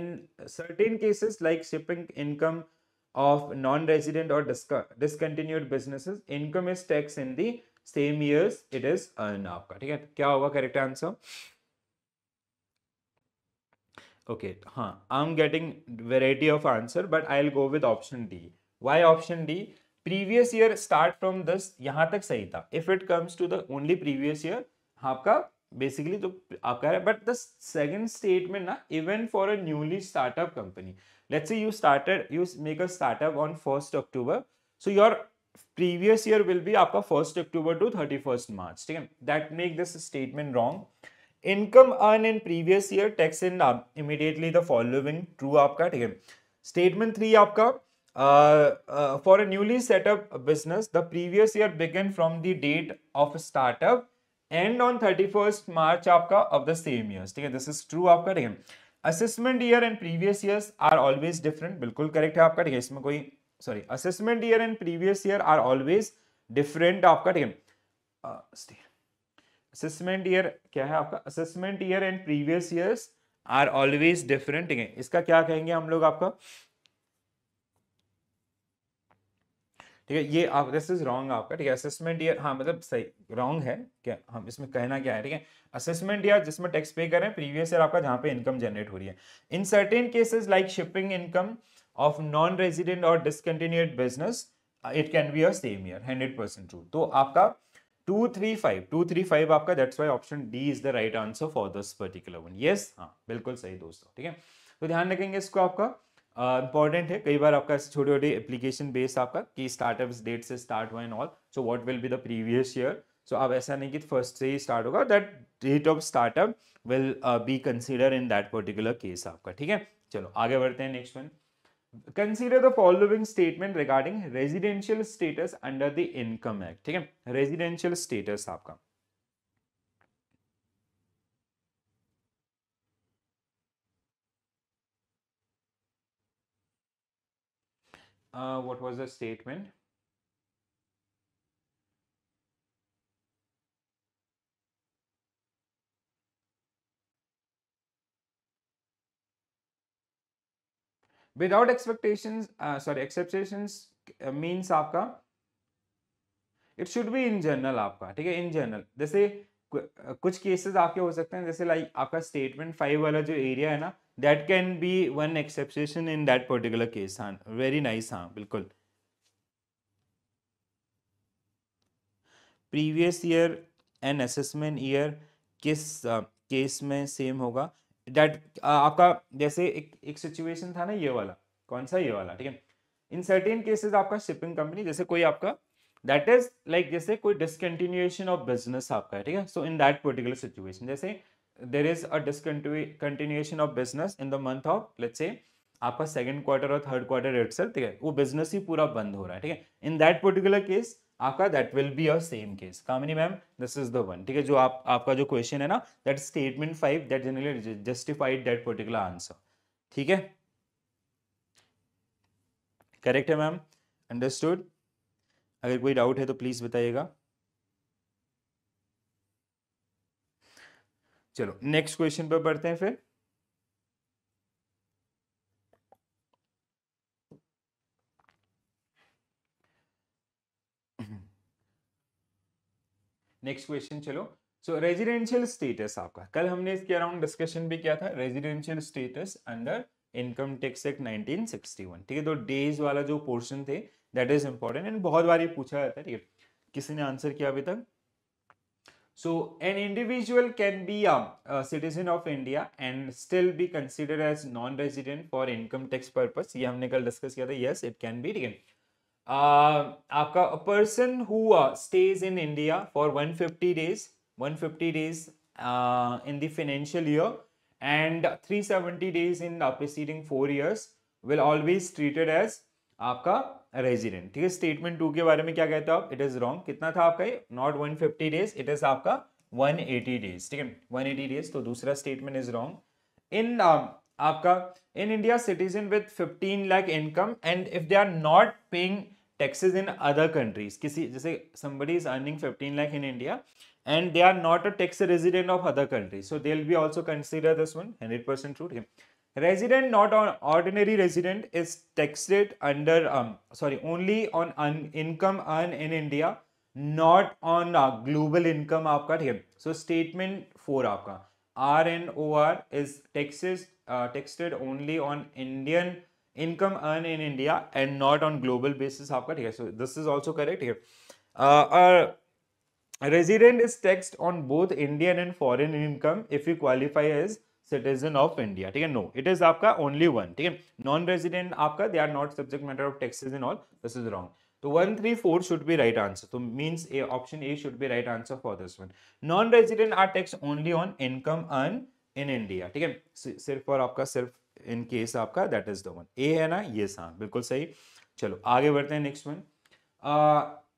certain cases like shipping income of non-resident or discontinued businesses, income is taxed in the same years it is earned आपका, ठीक है। क्या होगा correct answer, okay, I'm getting variety of answer but I'll go with option D. Why option D? Previous year start from this, यहाँ तक सही था, if it comes to the only previous year आपका basically तो आपका है, but the second statement ना, even for a newly startup company, let's say you make a startup on 1st October, so your previous year will be आपका 1st October to 31st March, ठीक है, that make this statement wrong. Income earn in previous year tax in immediately the following, true आपका, ठीक है। Statement 3 आपका, for a newly set up business the previous year began from the date of startup and on 31st March आपका of the same years, ठीक है, this is true आपका, ठीक है। Assessment year and previous years are always different, बिल्कुल correct है आपका, ठीक है, इसमें कोई sorry, assessment year and previous year are always different आपका, ठीक है। असेसमेंट ईयर क्या है आपका, assessment year and previous years are always different, ठीक है, इसका क्या कहेंगे हम लोग आपका, ठीक है, ये आप दिस इज रॉन्ग आपका, ठीक है। असेसमेंट ईयर, हाँ मतलब सही, रॉन्ग है क्या, हम इसमें कहना क्या है, ठीक है। असेसमेंट ईयर जिसमें टैक्स पे कर रहे हैं, प्रीवियस ईयर आपका जहाँ पे इनकम जनरेट हो रही है। In certain cases like shipping income of non resident और discontinued business, it can be a same year, 100% true. तो आपका 235 आपका, that's why option D is the right answer for this particular one. Yes, हाँ बिल्कुल सही दोस्तों, ठीक है। तो ध्यान रखेंगे इसको, आपका इंपॉर्टेंट है, कई बार आपका छोटे छोटे एप्लीकेशन बेस्ड आपका कि स्टार्टअप डेट से स्टार्ट हुआ and all, so what will be the previous year. So अब ऐसा नहीं कि फर्स्ट से ही स्टार्ट होगा, that date of startup will be consider in that particular case आपका, ठीक है। चलो आगे बढ़ते हैं, next one. Consider the following statement regarding residential status under the income act, ठीक है। रेजिडेंशियल स्टेटस आपका, what was the statement? Without expectations, sorry एक्सेप्टेशंस means आपका it should be in general आपका, ठीक है। इन जनरल जैसे कुछ केसेस आपके हो सकते हैं, जैसे लाइक आपका स्टेटमेंट 5 वाला जो एरिया है ना, that can B one exception in that particular case. हाँ वेरी नाइस, हाँ बिल्कुल। Previous year and assessment year किस केस में सेम होगा? दैट आपका जैसे एक सिचुएशन था ना, ये वाला, कौन सा, ये वाला, ठीक है। इन सर्टेन केसेस आपका शिपिंग कंपनी, जैसे कोई आपका दैट इज लाइक जैसे कोई डिसकंटिन्यूएशन ऑफ बिजनेस आपका है, ठीक है। सो इन दैट पर्टिकुलर सिचुएशन, जैसे there is a discontinuation of business in the month of let's say आपका सेकंड क्वार्टर और थर्ड क्वार्टर इटसेल्फ, ठीक है, वो बिजनेस ही पूरा बंद हो रहा है, ठीक है। इन दैट पर्टिकुलर केस आपका that will be a same case. Kamini ma'am, this is the one, ठीक है, जो आपका जो क्वेश्चन है ना, that statement 5 that generally justified that particular answer, ठीक है। करेक्ट है मैम, अंडरस्टूड। अगर कोई डाउट है तो प्लीज बताइएगा। चलो नेक्स्ट क्वेश्चन पर बढ़ते हैं फिर। नेक्स्ट क्वेश्चन, चलो। सो रेजिडेंशियल स्टेटस आपका, कल हमने इसके अराउंड डिस्कशन भी किया था, residential status under income tax act 1961, ठीक है। तो डेज वाला जो पोर्शन थे, दैट इज इंपॉर्टेंट एंड बहुत बार ये पूछा जाता है, ठीक है। किसी ने आंसर किया अभी तक? So an individual can be a citizen of India and still be considered as non-resident for income tax purpose. ये हमने कल डिस्कस किया था. Yes, it can be. ठीक है. आपका a person who stays in India for 150 days in the financial year and 370 days in preceding 4 years will always treated as आपका resident, ठीक है। स्टेटमेंट 2 के बारे में क्या कहते हो आप? It is wrong. कितना था आपका ये? नॉट 150 डेज, इट इज आपका 180 डेज, ठीक है, 180 डेज। तो दूसरा स्टेटमेंट इज रॉन्ग। इन आपका in India citizen with 15 lakh income and if they are not paying taxes in other countries, किसी जैसे somebody is earning 15 lakh in India and they are not a tax resident of other countries, so they'll be also consider this one 100% true, ठीक है। Resident, not on ordinary resident, is taxed under sorry only on income earned in India, not on global income आपका, ठीक है। So statement 4 आपका RNOR is taxed only on Indian income earned in India and not on global basis आपका, ठीक है। So this is also correct, ठीक है। Resident is taxed on both Indian and foreign income if you qualify as citizen of India, ठीक है। No, it is आपका only one, ठीक है। नॉन रेजिडेंट आपका they are not subject matter of taxes in all, this is wrong. तो 1, 3, 4 should be right answer, तो means A option A should be right answer for this one. Non resident are tax only on income earn in India, ठीक है, सिर्फ और आपका सिर्फ in case आपका that is the one. ए है ना, ये हाँ बिल्कुल सही। चलो आगे बढ़ते हैं, next one.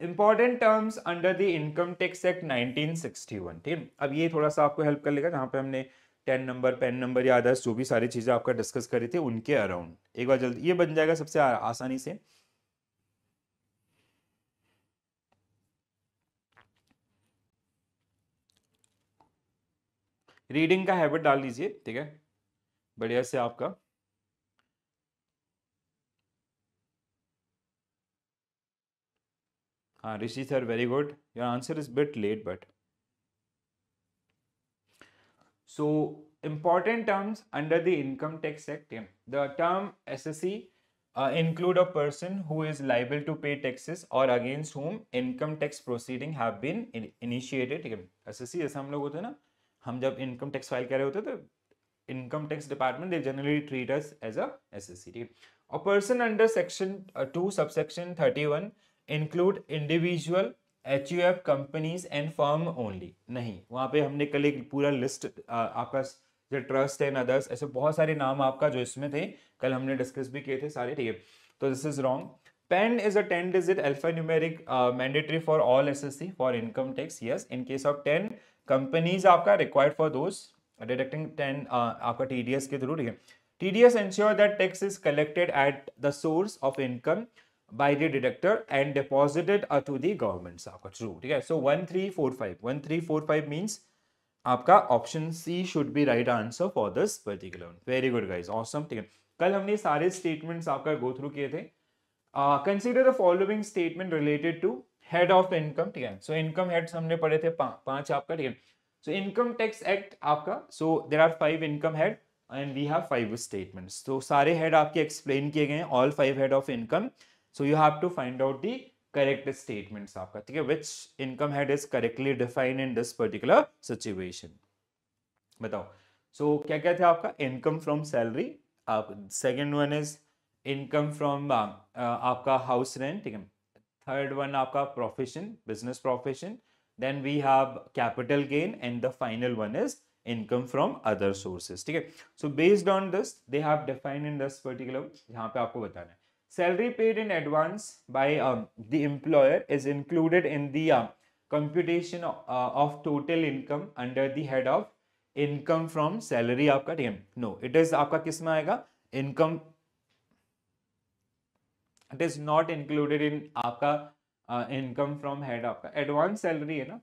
Important terms under the income tax act 1961, ठीक है। अब ये थोड़ा सा आपको हेल्प कर लेगा, जहां पे हमने 10 नंबर, पेन नंबर या अदर्स जो भी सारी चीजें आपका डिस्कस करी थी उनके अराउंड एक बार जल्दी ये बन जाएगा सबसे आसानी से। रीडिंग का हैबिट डाल लीजिए, ठीक है, बढ़िया से आपका। हाँ Rishi sir, very good, your answer is bit late but so important terms under the income tax act, yeah. The term SSC include a person who is liable to pay taxes or against whom income tax proceeding have been initiated, ठीक है. SSC जैसे हम लोग होते हैं ना, हम जब इनकम टैक्स फाइल कर रहे होते हैं तो income tax department they generally treat us as a SSC, ठीक है. A person under section 2 subsection 31 include individual HUF companies and firm only. नहीं, वहां पे हमने कल एक पूरा लिस्ट आपका जो ट्रस्ट एंड अदर्स, ऐसे बहुत सारे नाम आपका जो इसमें थे कल हमने डिस्कस भी किए थे सारे, ठीक है. तो this is wrong. PAN is a 10 digit alphanumeric mandatory for all SSC for income tax. Yes, in case of 10 companies आपका required for those deducting 10 आपका TDS के थ्रू, ठीक है. TDS ensure that tax is collected at the source of income by the deductor and deposited to the government. आपका true, ठीक है. So 1345 means आपका option C should be right answer for this particular. Very good guys, awesome, ठीक है. कल हमने सारे statements आपका गो थ्रू किए थे. Consider the following statement related to head of income, ठीक है. सो इनकम हेड्स हमने पढ़े थे पांच आपका, ठीक है. सो इनकम टैक्स एक्ट आपका, so there are 5 income head and we have 5 statements. तो सारे हेड आपके एक्सप्लेन किए गए हैं, all 5 head of income. So you have to find out the correct statements आपका, ठीक है, which income head is correctly defined in this particular situation. बताओ. So क्या क्या था आपका? इनकम फ्रॉम सैलरी, आप second one is income from आपका हाउस रेंट, ठीक है. थर्ड वन आपका profession, business profession. Then we have capital gain and the final one is income from other sources, ठीक है. So based on this they have defined in this particular, यहाँ पे आपको बताना है. Salary paid in advance by the employer is included in the computation of total income under the head of income from salary आपका, ठीक है. No, it is आपका किस में आएगा? Income, it is not included in आपका income from head आपका. Advance salary है ना,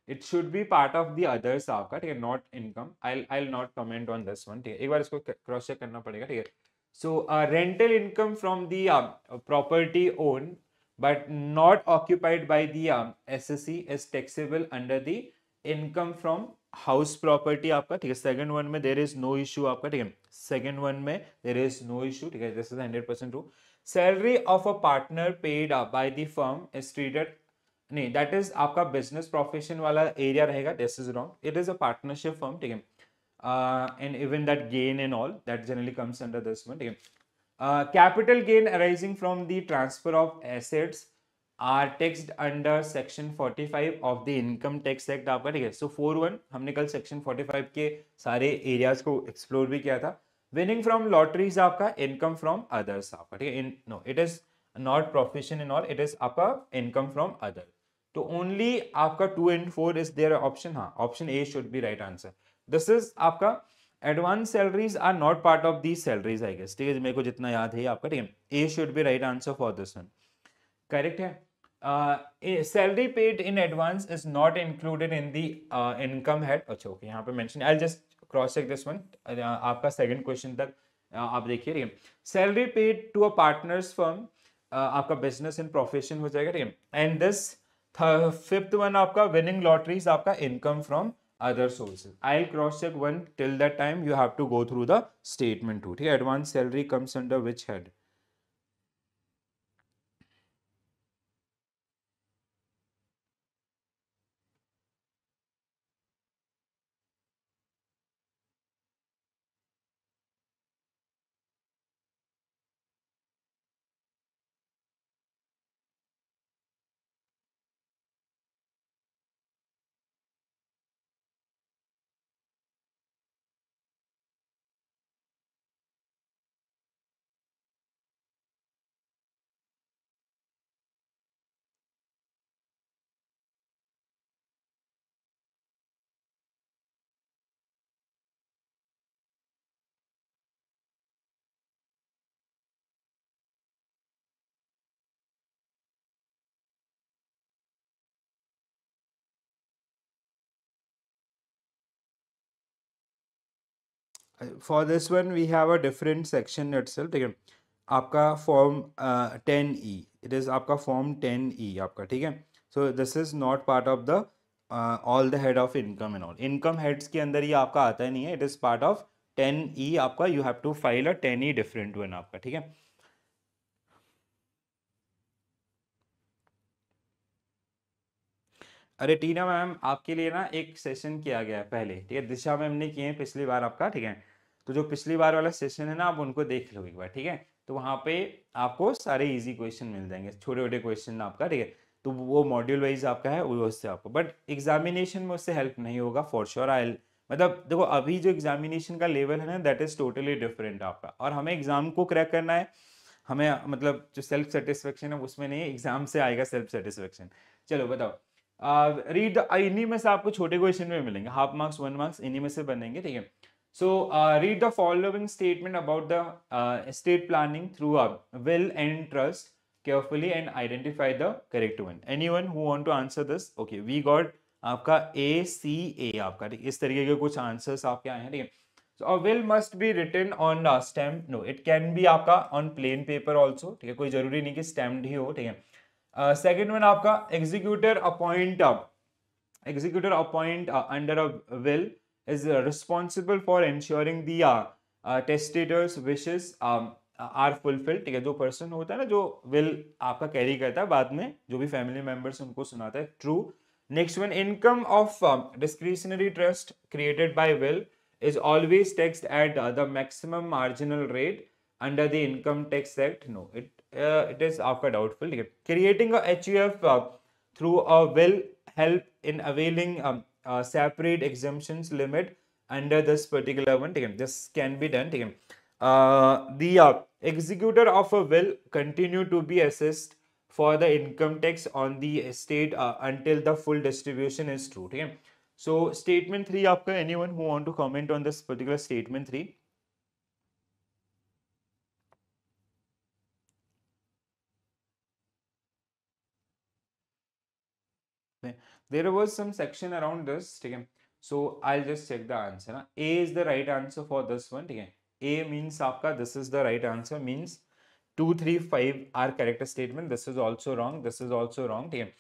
it should be part of the others आपका, ठीक है, not income. I'll not comment on this one, ठीक है. एक बार इसको क्रॉस चेक करना पड़ेगा, ठीक है. So rental income from the property owned but not occupied by the SSC is taxable under the income from house property आपका, ठीक है. सेकंड वन में there is no issue आपका, ठीक है. सेकंड वन में there is no issue, ठीक है. This is 100% true. Salary of a partner paid by the firm is treated, नहीं, दैट इज आपका बिजनेस प्रोफेशन वाला एरिया रहेगा. This is wrong. It is a partnership firm, ठीक है. And even that gain and all that generally comes under this one, ठीक है. Capital gain arising from the transfer of assets are taxed under section 45 of the income tax act आपका, ठीक है. सो 4.1 हमने कल section 45 के सारे एरियाज को एक्सप्लोर भी किया था. विनिंग फ्रॉम लॉटरीज आपका इनकम फ्रॉम अदर्स आपका, ठीक है. No, it is not profession in all, it is आपका इनकम फ्रॉम अदर. तो ओनली आपका 2 and 4 इज देयर ऑप्शन. हाँ, option A should be right answer. This is आपका advance salaries are not part of the salaries, I guess, ठीक है. मेरे को जितना याद है आपका, ठीक है. A should be right answer for this one. Correct है. Salary paid in advance is not included in the income head. अच्छा, ओके, यहाँ पे mention, I just cross check this one. आपका सेकंड क्वेश्चन तक आप देखिए, ठीक है. Salary paid to a partners firm आपका बिजनेस एंड प्रोफेशन हो जाएगा, ठीक है. एंड दिस फिफ्थ वन आपका विनिंग लॉटरीज आपका income from other sources. I cross check one. Till that time you have to go through the statement two, ठीक है. Advance salary comes under which head? For this one we have a different section itself, ठीक है. आपका form 10E, it is आपका form 10E आपका, ठीक है। So this is not part of the all the head of income and all, income heads के अंदर ये आपका आता ही नहीं है, it is part of 10E आपका, you have to file a 10E different one आपका, ठीक है। अरे टीना मैम, आपके लिए ना एक सेशन किया गया है पहले, ठीक है, दिशा मैम ने किए हैं पिछली बार आपका, ठीक है। तो जो पिछली बार वाला सेशन है ना, आप उनको देख लो एक बार, ठीक है। तो वहाँ पे आपको सारे इजी क्वेश्चन मिल जाएंगे, छोटे छोटे क्वेश्चन आपका, ठीक है। तो वो मॉड्यूल वाइज आपका है, वो उससे आपको, बट एग्जामिनेशन में उससे हेल्प नहीं होगा फॉर श्योर। आई मतलब देखो, अभी जो एग्जामिनेशन का लेवल है ना, दैट इज टोटली डिफरेंट आपका, और हमें एग्जाम को क्रैक करना है, हमें मतलब जो सेल्फ सेटिस्फेक्शन है उसमें नहीं, एग्जाम से आएगा सेल्फ सेटिस्फेक्शन। चलो बताओ, रीड इन्हीं में से आपको छोटे क्वेश्चन में मिलेंगे, हाफ मार्क्स 1 मार्क्स इन्हीं में से बनेंगे, ठीक है। So read the following statement about the state planning through will and trust carefully and identify the correct one. Anyone who want to answer this? Okay, we got आपका A आपका, ठीक, इस तरीके के कुछ आंसर्स आपके आए हैं, ठीक है। So a will must be written on stamp, no it can be आपका on plain paper also, ठीक है, कोई जरूरी नहीं कि stamped ही हो, ठीक है। सेकेंड वन आपका executor appoint under a will is responsible for ensuring the testator's wishes are fulfil, ठीक है। जो पर्सन होता है ना, जो विल आपका कैरी करता है बाद में, जो भी फैमिली मेंबर्स उनको सुनाता है, true. Next one, income of discretionary trust created by will is always taxed at the maximum marginal rate under the income tax act. No, it is आपका doubtful, ठीक है। creating a HUF through a will help in availing separate exemptions limit under this particular one, ठीक है, this can be done, ठीक है। The executor of a will continue to be assessed for the income tax on the estate until the full distribution is true, ठीक है। So statement 3 आपका, anyone who want to comment on this particular statement 3? There was some section around this, ठीक है। So I'll just check the answer ना। A is the right answer for this one, ठीक है। A means आपका this is the right answer, means 2, 3, 5 are correct statement. This is also wrong. This is also wrong, ठीक है।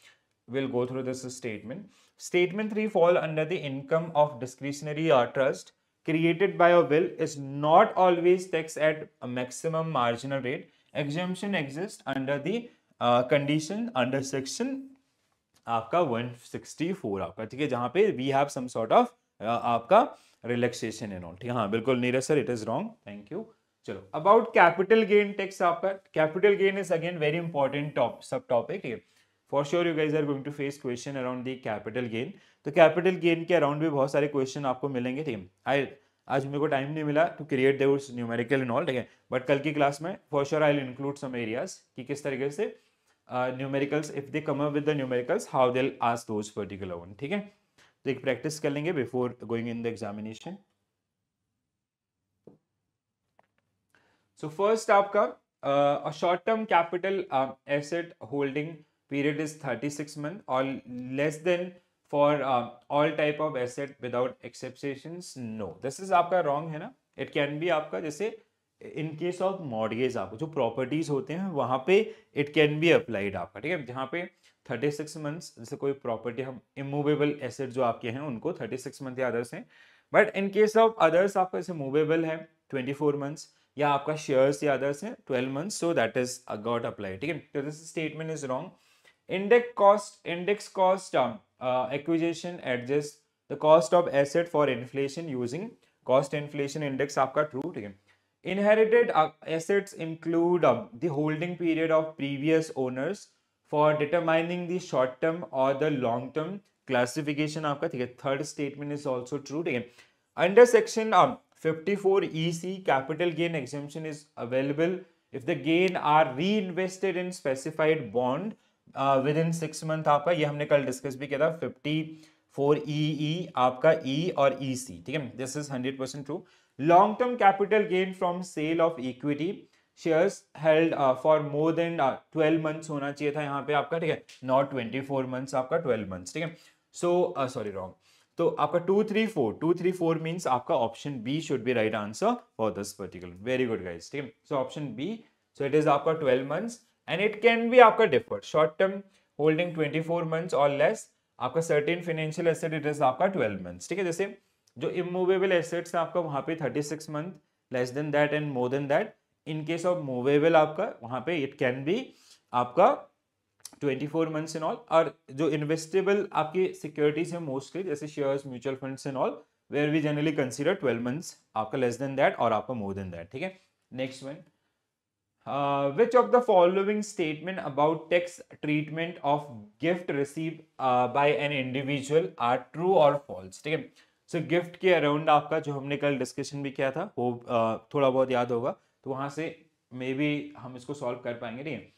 We'll go through this statement. Statement 3 fall under the income of discretionary trust created by a will is not always taxed at a maximum marginal rate. Exemption exists under the condition under section आपका 164 आपका, ठीक है, जहां पे we have some sort of आपका relaxation and all, ठीक है। हाँ बिल्कुल Neeraj sir, it is wrong, thank you. चलो, अबाउट कैपिटल गेन टैक्स आपका, capital gain is again very important sub topic, ठीक है। For sure you guys are going to face question around the capital gain, तो capital gain के around भी बहुत सारे question आपको मिलेंगे, ठीक है। आज मेरे को टाइम नहीं मिला to create those numerical and all, ठीक है, बट कल की क्लास में for sure I will include some areas कि किस तरीके से numericals, if they come up with the numericals, how they will ask those particular one, ठीक है। तो एक प्रैक्टिस कर लेंगे before going in the examination. So first आपका short term capital asset holding period is 36 month or less than for all type of asset without exceptions. No, this is आपका wrong है ना। it can be आपका जैसे in case of mortgage, आपको जो properties होते हैं वहां पे it can be applied आपका, ठीक है। जहाँ पे 36 months, जैसे कोई प्रॉपर्टी, हम इमूवेबल एसेट जो आपके हैं उनको 36 मंथ या अदर्स हैं, but in case of others आपका जैसे मूवेबल है 24 मंथ्स, या आपका शेयर्स या अदर्स हैं 12 months, so that is got apply, ठीक है। तो this statement is wrong. Index cost acquisition adjusts the cost of asset for inflation using cost inflation index आपका true, ठीक है। Inherited assets include the holding period of previous owners for determining the short term or the long term classification आपका, ठीक है। Third statement is also true, ठीक है। Under section 54 EC, capital gain exemption is available if the gain are reinvested in specified bond with in 6 month आपका, ये हमने कल discuss भी किया था। 54 EE आपका E और EC, ठीक है, this is 100% true. Long term capital gain from sale of equity shares held for more than 12 months होना चाहिए था यहाँ पे आपका, ठीक है, नॉट 24 मंथ्स, आपका 12 मंथ्स, ठीक है। So sorry wrong. तो आपका 234 मींस आपका option B should be right answer for this particular. Very good guys, ठीक है। So option B so it is आपका 12 months and it can be आपका deferred, short term holding 24 months और less, आपका certain financial asset it is आपका 12 months, ठीक है। जैसे जो इमूवेबल एसेट्स है आपका वहां पे 36 month, less than that and more than that. In case of movable आपका वहां पे इट कैन बी आपका 24 मंथ्स इन ऑल। और जो इन्वेस्टेबल आपकी सिक्योरिटीज है मोस्टली जैसे shares, mutual funds in all, where we generally consider 12 months आपका लेस देन दैट और आपका मोर देन दैट, ठीक है। Next one, which of the following statement about tax treatment of gift received by an individual are true or false, ठीक है। सो gift के around आपका जो हमने कल डिस्कशन भी किया था वो थोड़ा बहुत याद होगा, तो वहां से मे बी हम इसको सॉल्व कर पाएंगे, ठीक है।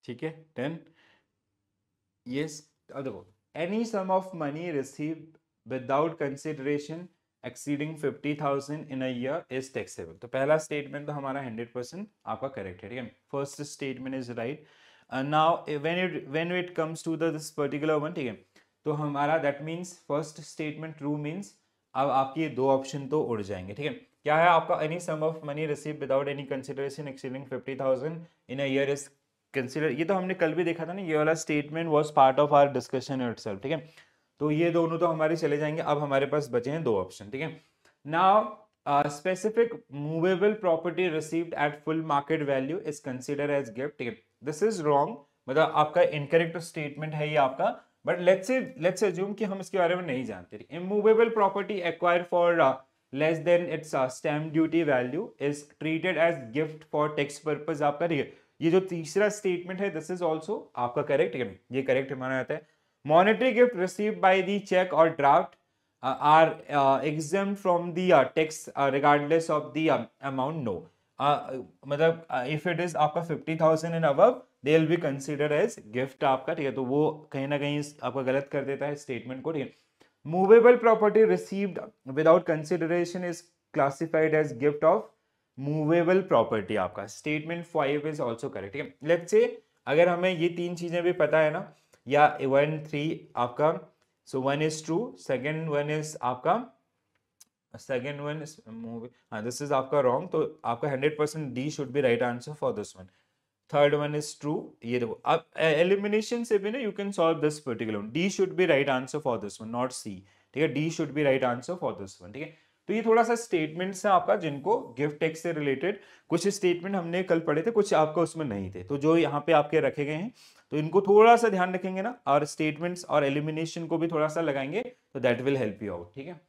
ठीक है 10, यस। अब देखो, any sum of money receive without consideration exceeding 50,000 in a year is taxable. तो पहला स्टेटमेंट तो हमारा 100% आपका करेक्ट है, ठीक है। First statement is right. Now when it comes to this particular one, ठीक है, तो हमारा that means first statement true means अब आपकी ये दो ऑप्शन तो उड़ जाएंगे, ठीक है। क्या है आपका, any sum of money receive without any consideration exceeding 50,000 in a year is consider. ये तो हमने कल भी देखा था ना, ये वाला statement was part of our discussion itself, ठीक है। तो ये दोनों तो हमारे चले जाएंगे, अब हमारे पास बचे हैं दो ऑप्शन, ठीक है। Now specific movable property received at full market value is consider as gift, ठीक है। दिस इज रॉन्ग, मतलब आपका इनकरेक्ट स्टेटमेंट है ये आपका, बट लेट्स अज्यूम कि हम इसके बारे में नहीं जानते। Immovable property acquire for less than its stamp duty value is treated as gift for tax purpose आपका, ठीक है। ये जो तीसरा स्टेटमेंट है दिस इज ऑल्सो आपका करेक्ट, ठीक है, ये करेक्ट माना जाता है। Monetary gift received by the cheque और draft are exempt from the tax regardless of the amount, no. मतलब इफ इट इज आपका 50,000 and above they will be consider as gift आपका, ठीक है। तो वो कहीं ना कहीं आपका गलत कर देता है स्टेटमेंट को, ठीक है। Movable property received without consideration is classified as gift of movable property, आपका स्टेटमेंट 5 इज ऑल्सो करेक्ट, ठीक है। लेट्स से अगर हमें ये तीन चीजें भी पता है ना, या 1 3 आपका, so 1 is true, second one is आपका, सेकेंड वन इज हाँ दिस इज आपका रॉन्ग, तो आपका 100% D should be right answer for this one. Third one is true, ये देखो अब एलिमिनेशन से भी ना you can solve this particular, D should be right answer for this one, not C, ठीक है। D should be right answer for this one, ठीक है। तो ये थोड़ा सा स्टेटमेंट्स है आपका जिनको गिफ्ट टैक्स से रिलेटेड, कुछ स्टेटमेंट हमने कल पढ़े थे, कुछ आपका उसमें नहीं थे, तो जो यहाँ पे आपके रखे गए हैं तो इनको थोड़ा सा ध्यान रखेंगे ना, और स्टेटमेंट्स और एलिमिनेशन को भी थोड़ा सा लगाएंगे तो that will help you out, ठीक है।